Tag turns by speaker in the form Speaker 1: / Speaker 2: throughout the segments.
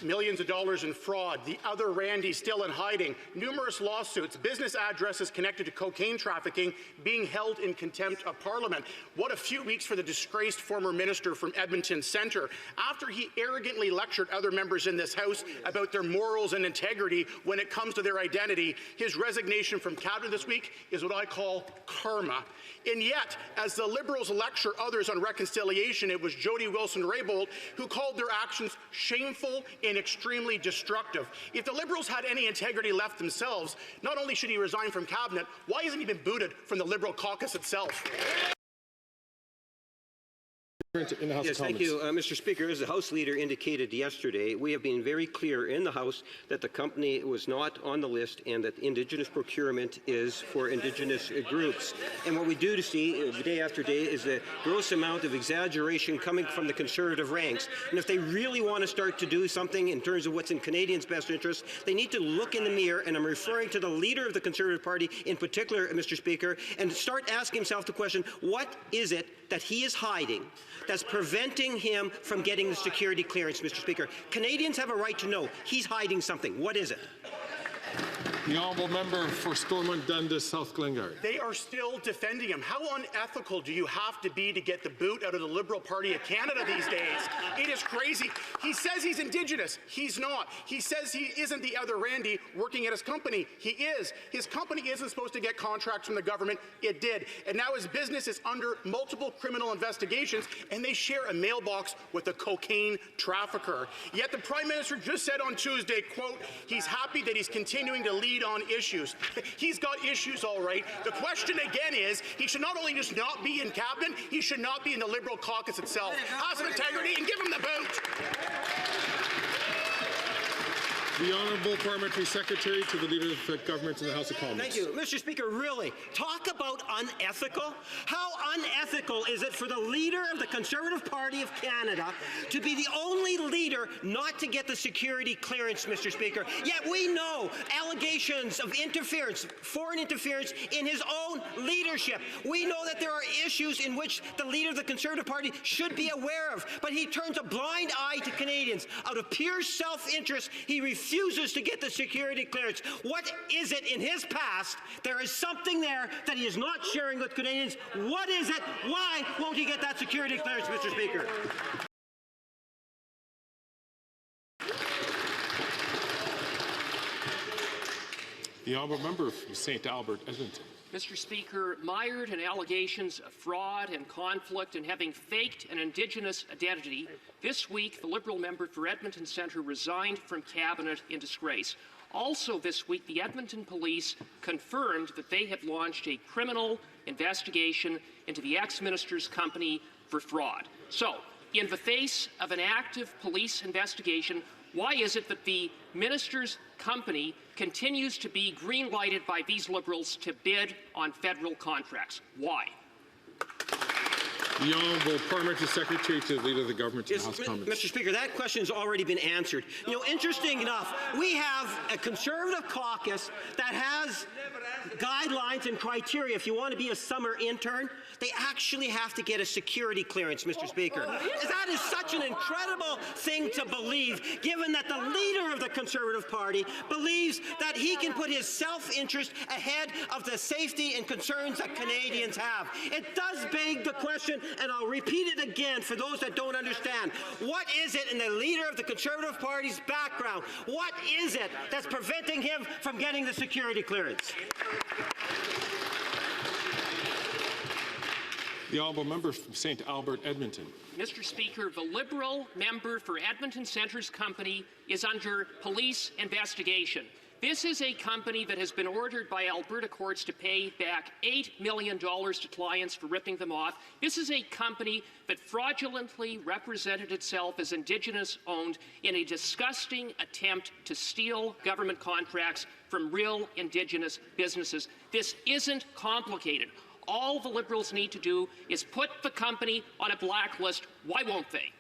Speaker 1: millions of dollars in fraud, the other Randy still in hiding, numerous lawsuits, business addresses connected to cocaine trafficking being held in contempt of Parliament. What a few weeks for the disgraced former minister from Edmonton Centre, after he arrogantly lectured other members in this House about their morals and integrity when it comes to their identity. His resignation from Cabinet this week is what I call karma. And yet, as the Liberals lecture others on reconciliation, it was Jody Wilson-Raybould who called their actions shameful and extremely destructive. If the Liberals had any integrity left themselves, not only should he resign from Cabinet, why hasn't he been booted from the Liberal caucus itself?
Speaker 2: In the House of Commons.
Speaker 3: Thank you, Mr. Speaker. As the House Leader indicated yesterday, we have been very clear in the House that the company was not on the list and that Indigenous procurement is for Indigenous groups. And what we do to see day after day is a gross amount of exaggeration coming from the Conservative ranks. And if they really want to start to do something in terms of what's in Canadians' best interest, they need to look in the mirror, and I'm referring to the Leader of the Conservative Party in particular, Mr. Speaker, and start asking himself the question, what is it that he is hiding that's preventing him from getting the security clearance, Mr. Speaker? Canadians have a right to know. He's hiding something. What is it?
Speaker 2: The honourable member for Stormont Dundas, South Glengarry.
Speaker 1: They are still defending him. How unethical do you have to be to get the boot out of the Liberal Party of Canada these days? It is crazy. He says he's Indigenous. He's not. He says he isn't the other Randy working at his company. He is. His company isn't supposed to get contracts from the government. It did. And now his business is under multiple criminal investigations, and they share a mailbox with a cocaine trafficker. Yet the Prime Minister just said on Tuesday, quote, he's happy that he's continuing to lead on issues. He's got issues, all right. The question again is, he should not only just not be in Cabinet, he should not be in the Liberal caucus itself. Have some integrity and give him the boot.
Speaker 2: The Honourable Parliamentary Secretary to the Leader of the Government in the House of Commons.
Speaker 3: Thank you. Mr. Speaker, really, talk about unethical. How unethical is it for the Leader of the Conservative Party of Canada to be the only leader not to get the security clearance, Mr. Speaker? Yet we know allegations of interference, foreign interference in his own leadership. We know that there are issues in which the Leader of the Conservative Party should be aware of, but he turns a blind eye to Canadians. Out of pure self-interest, he refuses to get the security clearance. What is it in his past? There is something there that he is not sharing with Canadians. What is it? Why won't he get that security clearance, Mr. Speaker?
Speaker 2: The honourable member for St. Albert, Edmonton.
Speaker 4: Mr. Speaker, mired in allegations of fraud and conflict and having faked an Indigenous identity, this week the Liberal member for Edmonton Centre resigned from Cabinet in disgrace. Also this week, the Edmonton Police confirmed that they had launched a criminal investigation into the ex-minister's company for fraud. So, in the face of an active police investigation, why is it that the minister's company continues to be green-lighted by these Liberals to bid on federal contracts? Why?
Speaker 2: The Honourable Parliamentary Secretary to the Leader of the Government in the House of Commons.
Speaker 3: Mr. Speaker, that question has already been answered. You know, interesting enough, we have a Conservative caucus that has guidelines and criteria. If you want to be a summer intern, they actually have to get a security clearance, Mr. Speaker. That is such an incredible thing to believe, given that the Leader of the Conservative Party believes that he can put his self-interest ahead of the safety and concerns that Canadians have. It does beg the question, and I'll repeat it again for those that don't understand. What is it in the Leader of the Conservative Party's background? What is it that's preventing him from getting the security clearance?
Speaker 2: The honourable member from St. Albert, Edmonton.
Speaker 4: Mr. Speaker, the Liberal member for Edmonton Centre's company is under police investigation. This is a company that has been ordered by Alberta courts to pay back $8 million to clients for ripping them off. This is a company that fraudulently represented itself as Indigenous-owned in a disgusting attempt to steal government contracts from real Indigenous businesses. This isn't complicated. All the Liberals need to do is put the company on a blacklist. Why won't they?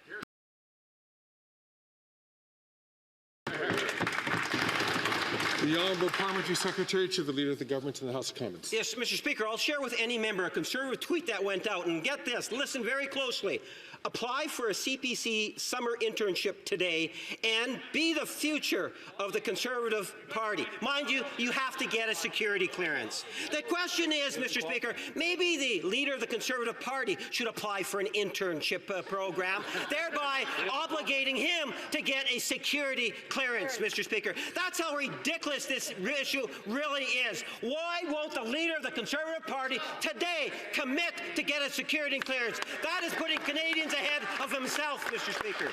Speaker 2: The Honourable Parliamentary Secretary to the Leader of the Government in the House of Commons.
Speaker 3: Yes, Mr. Speaker, I'll share with any member a Conservative tweet that went out, and get this, listen very closely. Apply for a CPC summer internship today and be the future of the Conservative Party. Mind you, you have to get a security clearance. The question is, Mr. Speaker, maybe the Leader of the Conservative Party should apply for an internship program, thereby obligating him to get a security clearance, Mr. Speaker. That's how ridiculous this issue really is. Why won't the Leader of the Conservative Party today commit to get a security clearance? That is putting Canadians ahead of himself, Mr. Speaker.